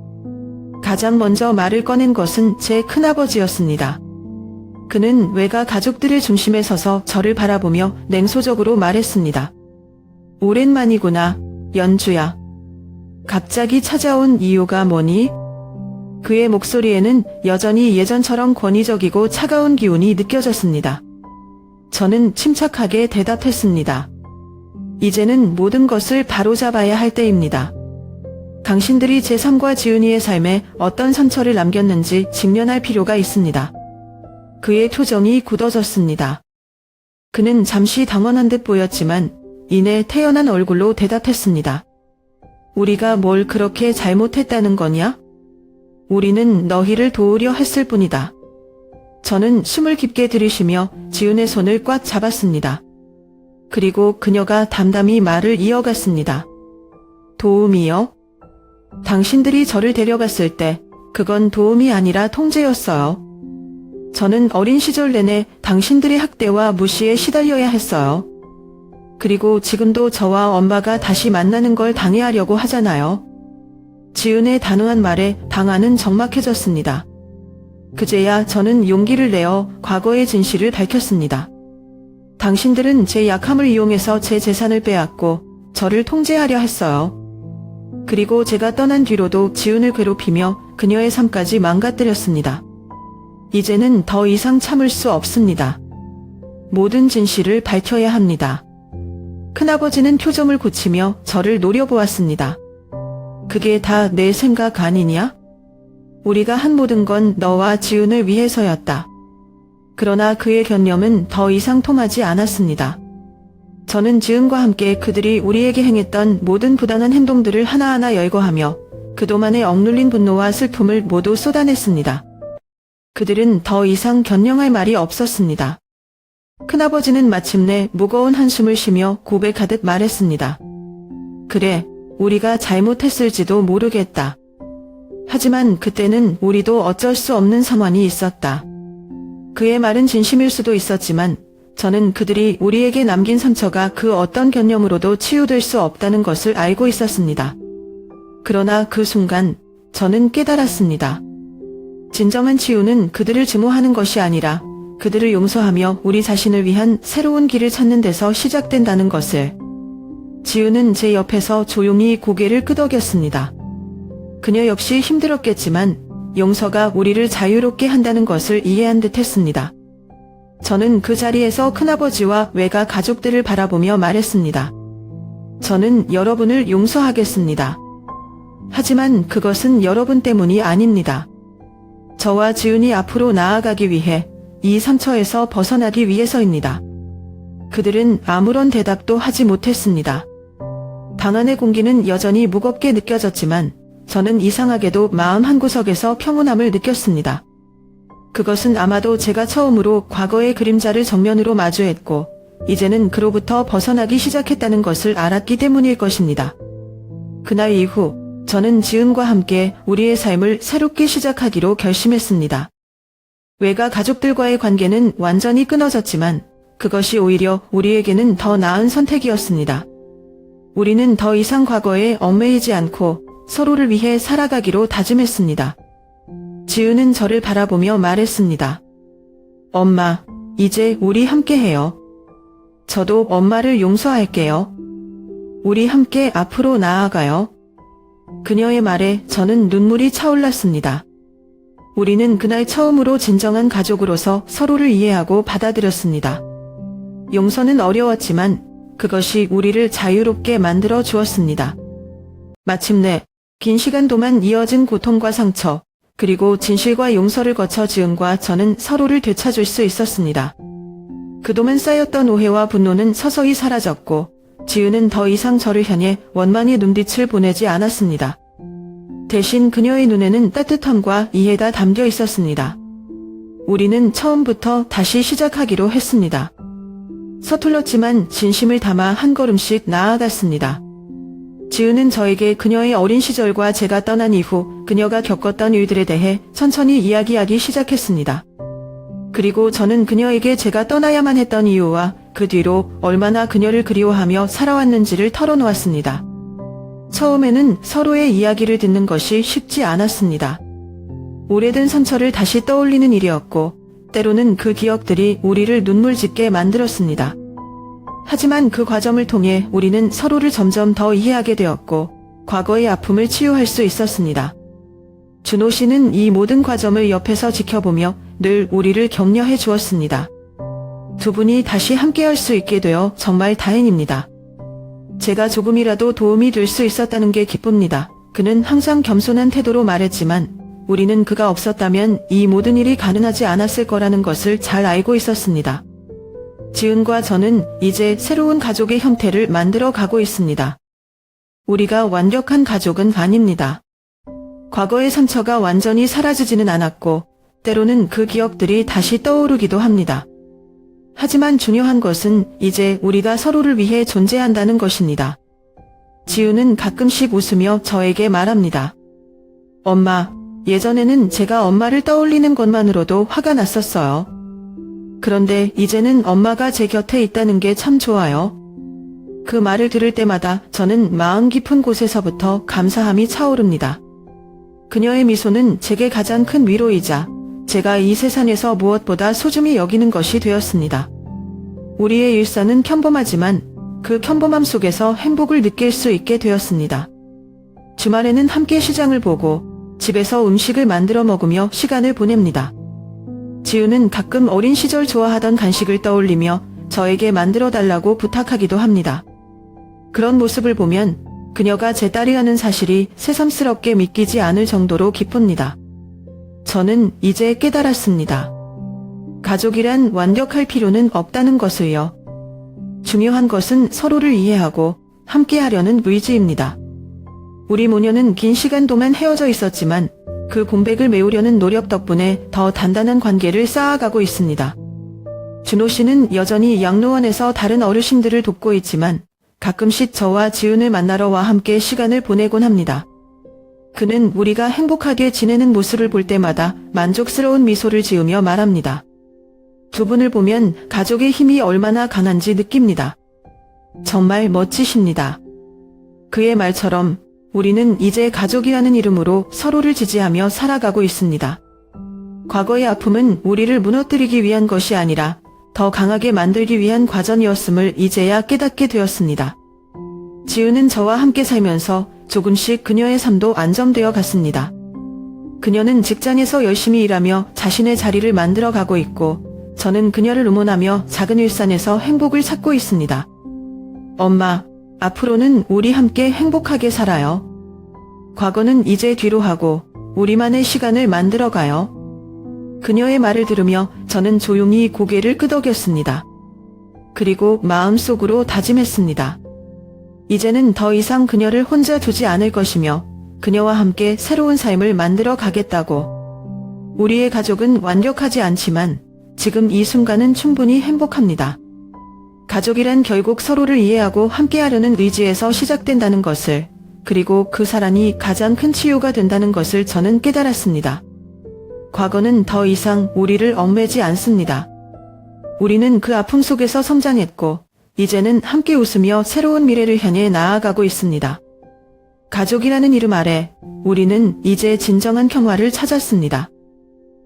가장 먼저 말을 꺼낸 것은 제 큰아버지였습니다. 그는 외가 가족들의 중심에 서서 저를 바라보며 냉소적으로 말했습니다. 오랜만이구나, 연주야. 갑자기 찾아온 이유가 뭐니? 그의 목소리에는 여전히 예전처럼 권위적이고 차가운 기운이 느껴졌습니다. 저는 침착하게 대답했습니다. 이제는 모든 것을 바로잡아야 할 때입니다. 당신들이 제 삶과 지은이의 삶에 어떤 상처를 남겼는지 직면할 필요가 있습니다. 그의 표정이 굳어졌습니다. 그는 잠시 당황한 듯 보였지만 이내 태연한 얼굴로 대답했습니다. 우리가 뭘 그렇게 잘못했다는 거냐? 우리는 너희를 도우려 했을 뿐이다. 저는 숨을 깊게 들이쉬며 지은의 손을 꽉 잡았습니다. 그리고 그녀가 담담히 말을 이어갔습니다. 도움이요? 당신들이 저를 데려갔을 때 그건 도움이 아니라 통제였어요. 저는 어린 시절 내내 당신들의 학대와 무시에 시달려야 했어요. 그리고 지금도 저와 엄마가 다시 만나는 걸 방해하려고 하잖아요. 지은의 단호한 말에 방안은 적막해졌습니다. 그제야 저는 용기를 내어 과거의 진실을 밝혔습니다. 당신들은 제 약함을 이용해서 제 재산을 빼앗고 저를 통제하려 했어요. 그리고 제가 떠난 뒤로도 지은을 괴롭히며 그녀의 삶까지 망가뜨렸습니다. 이제는 더 이상 참을 수 없습니다. 모든 진실을 밝혀야 합니다. 큰아버지는 표정을 굳히며 저를 노려보았습니다. 그게 다 내 생각 아니냐? 우리가 한 모든 건 너와 지은을 위해서였다. 그러나 그의 견념은 더 이상 통하지 않았습니다. 저는 지은과 함께 그들이 우리에게 행했던 모든 부당한 행동들을 하나하나 열거하며 그동안의 억눌린 분노와 슬픔을 모두 쏟아냈습니다. 그들은 더 이상 변명할 말이 없었습니다. 큰아버지는 마침내 무거운 한숨을 쉬며 고백하듯 말했습니다. 그래, 우리가 잘못했을지도 모르겠다. 하지만 그때는 우리도 어쩔 수 없는 상황이 있었다. 그의 말은 진심일 수도 있었지만 저는 그들이 우리에게 남긴 상처가 그 어떤 개념으로도 치유될 수 없다는 것을 알고 있었습니다. 그러나 그 순간 저는 깨달았습니다. 진정한 치유는 그들을 증오하는 것이 아니라 그들을 용서하며 우리 자신을 위한 새로운 길을 찾는 데서 시작된다는 것을. 지은은 제 옆에서 조용히 고개를 끄덕였습니다. 그녀 역시 힘들었겠지만 용서가 우리를 자유롭게 한다는 것을 이해한 듯 했습니다. 저는 그 자리에서 큰아버지와 외가 가족들을 바라보며 말했습니다. 저는 여러분을 용서하겠습니다. 하지만 그것은 여러분 때문이 아닙니다. 저와 지은이 앞으로 나아가기 위해 이 상처에서 벗어나기 위해서입니다. 그들은 아무런 대답도 하지 못했습니다. 방 안의 공기는 여전히 무겁게 느껴졌지만 저는 이상하게도 마음 한구석에서 평온함을 느꼈습니다. 그것은 아마도 제가 처음으로 과거의 그림자를 정면으로 마주했고 이제는 그로부터 벗어나기 시작했다는 것을 알았기 때문일 것입니다. 그날 이후 저는 지은과 함께 우리의 삶을 새롭게 시작하기로 결심했습니다. 외가 가족들과의 관계는 완전히 끊어졌지만 그것이 오히려 우리에게는 더 나은 선택이었습니다. 우리는 더 이상 과거에 얽매이지 않고 서로를 위해 살아가기로 다짐했습니다. 지은은 저를 바라보며 말했습니다. 엄마, 이제 우리 함께해요. 저도 엄마를 용서할게요. 우리 함께 앞으로 나아가요. 그녀의 말에 저는 눈물이 차올랐습니다. 우리는 그날 처음으로 진정한 가족으로서 서로를 이해하고 받아들였습니다. 용서는 어려웠지만 그것이 우리를 자유롭게 만들어 주었습니다. 마침내 긴 시간 동안 이어진 고통과 상처, 그리고 진실과 용서를 거쳐 지은과 저는 서로를 되찾을 수 있었습니다. 그동안 쌓였던 오해와 분노는 서서히 사라졌고 지은은 더 이상 저를 향해 원만히 눈빛을 보내지 않았습니다. 대신 그녀의 눈에는 따뜻함과 이해가 담겨 있었습니다. 우리는 처음부터 다시 시작하기로 했습니다. 서툴렀지만 진심을 담아 한 걸음씩 나아갔습니다. 지은은 저에게 그녀의 어린 시절과 제가 떠난 이후 그녀가 겪었던 일들에 대해 천천히 이야기하기 시작했습니다. 그리고 저는 그녀에게 제가 떠나야만 했던 이유와 그 뒤로 얼마나 그녀를 그리워하며 살아왔는지를 털어놓았습니다. 처음에는 서로의 이야기를 듣는 것이 쉽지 않았습니다. 오래된 상처를 다시 떠올리는 일이었고 때로는 그 기억들이 우리를 눈물 짓게 만들었습니다. 하지만 그 과정을 통해 우리는 서로를 점점 더 이해하게 되었고 과거의 아픔을 치유할 수 있었습니다. 준호 씨는 이 모든 과정을 옆에서 지켜보며 늘 우리를 격려해 주었습니다. 두 분이 다시 함께할 수 있게 되어 정말 다행입니다. 제가 조금이라도 도움이 될 수 있었다는 게 기쁩니다. 그는 항상 겸손한 태도로 말했지만 우리는 그가 없었다면 이 모든 일이 가능하지 않았을 거라는 것을 잘 알고 있었습니다. 지은과 저는 이제 새로운 가족의 형태를 만들어 가고 있습니다. 우리가 완벽한 가족은 아닙니다. 과거의 상처가 완전히 사라지지는 않았고 때로는 그 기억들이 다시 떠오르기도 합니다. 하지만 중요한 것은 이제 우리가 서로를 위해 존재한다는 것입니다. 지은은 가끔씩 웃으며 저에게 말합니다. 엄마, 예전에는 제가 엄마를 떠올리는 것만으로도 화가 났었어요. 그런데 이제는 엄마가 제 곁에 있다는 게 참 좋아요. 그 말을 들을 때마다 저는 마음 깊은 곳에서부터 감사함이 차오릅니다. 그녀의 미소는 제게 가장 큰 위로이자 제가 이 세상에서 무엇보다 소중히 여기는 것이 되었습니다. 우리의 일상은 평범하지만 그 평범함 속에서 행복을 느낄 수 있게 되었습니다. 주말에는 함께 시장을 보고 집에서 음식을 만들어 먹으며 시간을 보냅니다. 지우는 가끔 어린 시절 좋아하던 간식을 떠올리며 저에게 만들어 달라고 부탁하기도 합니다. 그런 모습을 보면 그녀가 제 딸이라는 사실이 새삼스럽게 믿기지 않을 정도로 기쁩니다. 저는 이제 깨달았습니다. 가족이란 완벽할 필요는 없다는 것을요. 중요한 것은 서로를 이해하고 함께하려는 의지입니다. 우리 모녀는 긴 시간 동안 헤어져 있었지만 그 공백을 메우려는 노력 덕분에 더 단단한 관계를 쌓아가고 있습니다. 준호 씨는 여전히 양로원에서 다른 어르신들을 돕고 있지만 가끔씩 저와 지은을 만나러 와 함께 시간을 보내곤 합니다. 그는 우리가 행복하게 지내는 모습을 볼 때마다 만족스러운 미소를 지으며 말합니다. 두 분을 보면 가족의 힘이 얼마나 강한지 느낍니다. 정말 멋지십니다. 그의 말처럼 우리는 이제 가족이라는 이름으로 서로를 지지하며 살아가고 있습니다. 과거의 아픔은 우리를 무너뜨리기 위한 것이 아니라 더 강하게 만들기 위한 과정이었음을 이제야 깨닫게 되었습니다. 지우는 저와 함께 살면서 조금씩 그녀의 삶도 안정되어 갔습니다. 그녀는 직장에서 열심히 일하며 자신의 자리를 만들어 가고 있고 저는 그녀를 응원하며 작은 일상에서 행복을 찾고 있습니다. 엄마, 앞으로는 우리 함께 행복하게 살아요. 과거는 이제 뒤로 하고 우리만의 시간을 만들어 가요. 그녀의 말을 들으며 저는 조용히 고개를 끄덕였습니다. 그리고 마음속으로 다짐했습니다. 이제는 더 이상 그녀를 혼자 두지 않을 것이며 그녀와 함께 새로운 삶을 만들어 가겠다고. 우리의 가족은 완벽하지 않지만 지금 이 순간은 충분히 행복합니다. 가족이란 결국 서로를 이해하고 함께하려는 의지에서 시작된다는 것을, 그리고 그 사랑이 가장 큰 치유가 된다는 것을 저는 깨달았습니다. 과거는 더 이상 우리를 얽매지 않습니다. 우리는 그 아픔 속에서 성장했고, 이제는 함께 웃으며 새로운 미래를 향해 나아가고 있습니다. 가족이라는 이름 아래 우리는 이제 진정한 평화를 찾았습니다.